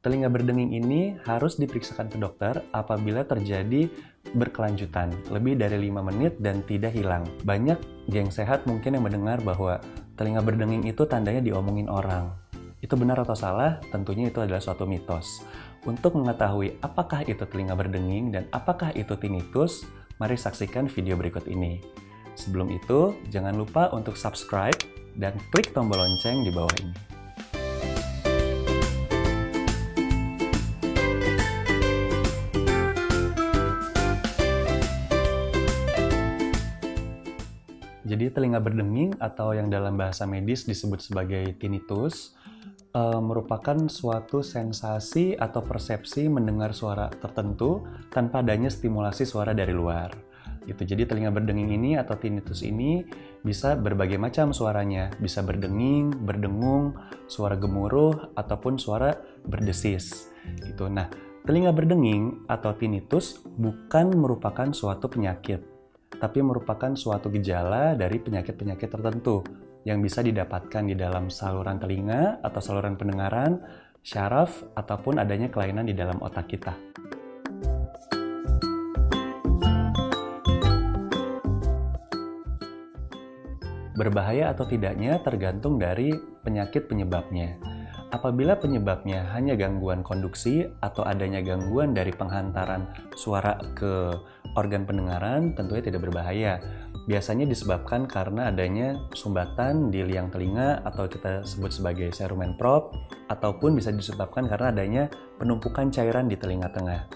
Telinga berdenging ini harus diperiksakan ke dokter apabila terjadi berkelanjutan, lebih dari 5 menit dan tidak hilang. Banyak geng sehat mungkin yang mendengar bahwa telinga berdenging itu tandanya diomongin orang. Itu benar atau salah? Tentunya itu adalah suatu mitos. Untuk mengetahui apakah itu telinga berdenging dan apakah itu tinnitus, mari saksikan video berikut ini. Sebelum itu, jangan lupa untuk subscribe dan klik tombol lonceng di bawah ini. Jadi telinga berdenging atau yang dalam bahasa medis disebut sebagai tinnitus merupakan suatu sensasi atau persepsi mendengar suara tertentu tanpa adanya stimulasi suara dari luar. Jadi telinga berdenging ini atau tinnitus ini bisa berbagai macam suaranya, bisa berdenging, berdengung, suara gemuruh ataupun suara berdesis. Nah, telinga berdenging atau tinnitus bukan merupakan suatu penyakit, tapi merupakan suatu gejala dari penyakit-penyakit tertentu yang bisa didapatkan di dalam saluran telinga atau saluran pendengaran, syaraf, ataupun adanya kelainan di dalam otak kita. Berbahaya atau tidaknya tergantung dari penyakit penyebabnya. Apabila penyebabnya hanya gangguan konduksi atau adanya gangguan dari penghantaran suara ke organ pendengaran, tentunya tidak berbahaya. Biasanya disebabkan karena adanya sumbatan di liang telinga atau kita sebut sebagai cerumen probe, ataupun bisa disebabkan karena adanya penumpukan cairan di telinga tengah.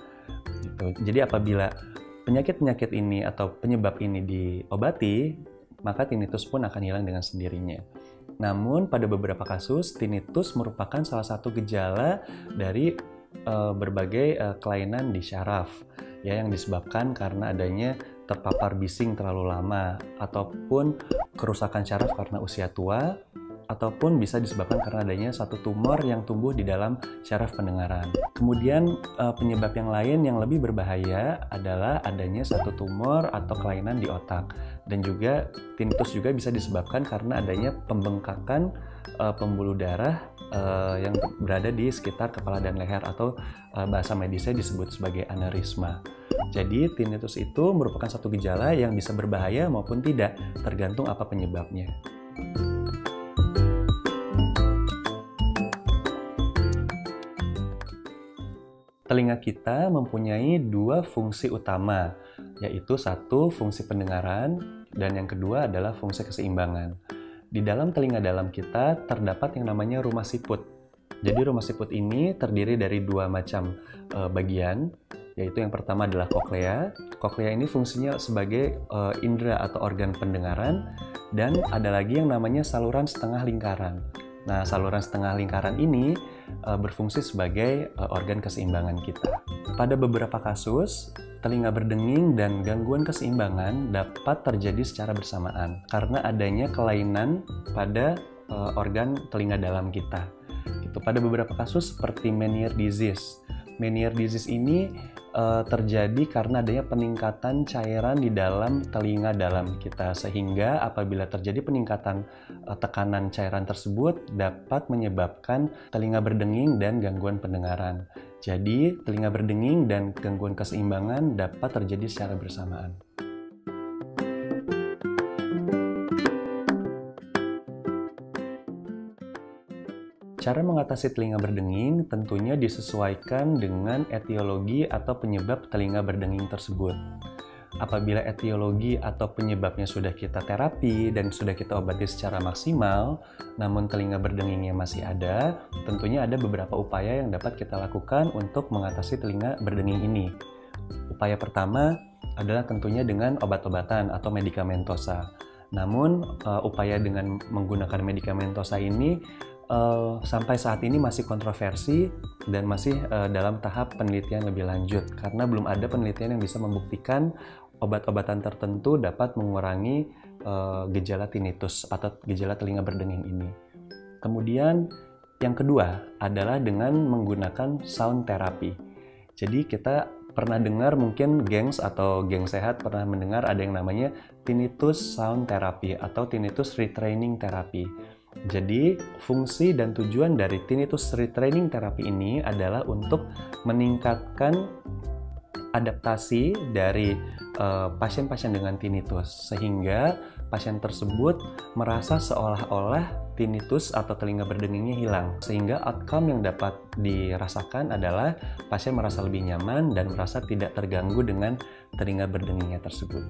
Jadi apabila penyakit-penyakit ini atau penyebab ini diobati, maka tinnitus pun akan hilang dengan sendirinya. Namun pada beberapa kasus, tinnitus merupakan salah satu gejala dari berbagai kelainan di syaraf yang disebabkan karena adanya terpapar bising terlalu lama, ataupun kerusakan syaraf karena usia tua, ataupun bisa disebabkan karena adanya satu tumor yang tumbuh di dalam syaraf pendengaran. Kemudian penyebab yang lain yang lebih berbahaya adalah adanya satu tumor atau kelainan di otak. Dan juga tinnitus juga bisa disebabkan karena adanya pembengkakan pembuluh darah yang berada di sekitar kepala dan leher, atau bahasa medisnya disebut sebagai aneurisma. Jadi tinnitus itu merupakan satu gejala yang bisa berbahaya maupun tidak, tergantung apa penyebabnya. Telinga kita mempunyai dua fungsi utama, yaitu satu fungsi pendengaran dan yang kedua adalah fungsi keseimbangan. Di dalam telinga dalam kita terdapat yang namanya rumah siput. Jadi rumah siput ini terdiri dari dua macam bagian, yaitu yang pertama adalah koklea. Koklea ini fungsinya sebagai indera atau organ pendengaran, dan ada lagi yang namanya saluran setengah lingkaran. Nah, saluran setengah lingkaran ini berfungsi sebagai organ keseimbangan kita. Pada beberapa kasus, telinga berdenging dan gangguan keseimbangan dapat terjadi secara bersamaan karena adanya kelainan pada organ telinga dalam kita. Pada beberapa kasus seperti Meniere disease. Meniere disease ini terjadi karena adanya peningkatan cairan di dalam telinga dalam kita, sehingga apabila terjadi peningkatan tekanan cairan tersebut dapat menyebabkan telinga berdenging dan gangguan pendengaran. Jadi telinga berdenging dan gangguan keseimbangan dapat terjadi secara bersamaan. Cara mengatasi telinga berdenging tentunya disesuaikan dengan etiologi atau penyebab telinga berdenging tersebut. Apabila etiologi atau penyebabnya sudah kita terapi dan sudah kita obati secara maksimal, namun telinga berdengingnya masih ada, tentunya ada beberapa upaya yang dapat kita lakukan untuk mengatasi telinga berdenging ini. Upaya pertama adalah tentunya dengan obat-obatan atau medikamentosa. Namun, upaya dengan menggunakan medikamentosa ini sampai saat ini masih kontroversi dan masih dalam tahap penelitian lebih lanjut, karena belum ada penelitian yang bisa membuktikan obat-obatan tertentu dapat mengurangi gejala tinnitus atau gejala telinga berdenging ini. Kemudian yang kedua adalah dengan menggunakan sound therapy. Jadi kita pernah dengar, mungkin gengs atau geng sehat pernah mendengar ada yang namanya tinnitus sound therapy atau tinnitus retraining therapy. Jadi, fungsi dan tujuan dari tinnitus retraining terapi ini adalah untuk meningkatkan adaptasi dari pasien-pasien dengan tinnitus, sehingga pasien tersebut merasa seolah-olah tinnitus atau telinga berdengingnya hilang, sehingga outcome yang dapat dirasakan adalah pasien merasa lebih nyaman dan merasa tidak terganggu dengan telinga berdengingnya tersebut.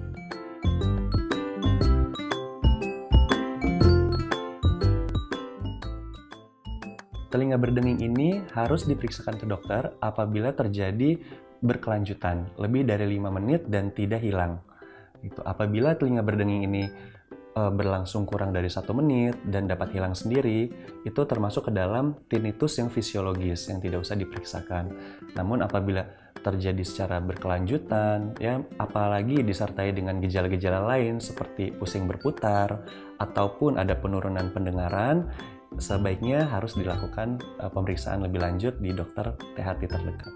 Telinga berdenging ini harus diperiksakan ke dokter apabila terjadi berkelanjutan, lebih dari 5 menit dan tidak hilang. Apabila telinga berdenging ini berlangsung kurang dari 1 menit dan dapat hilang sendiri, itu termasuk ke dalam tinnitus yang fisiologis yang tidak usah diperiksakan. Namun apabila terjadi secara berkelanjutan, ya apalagi disertai dengan gejala-gejala lain seperti pusing berputar ataupun ada penurunan pendengaran, sebaiknya harus dilakukan pemeriksaan lebih lanjut di dokter THT terdekat.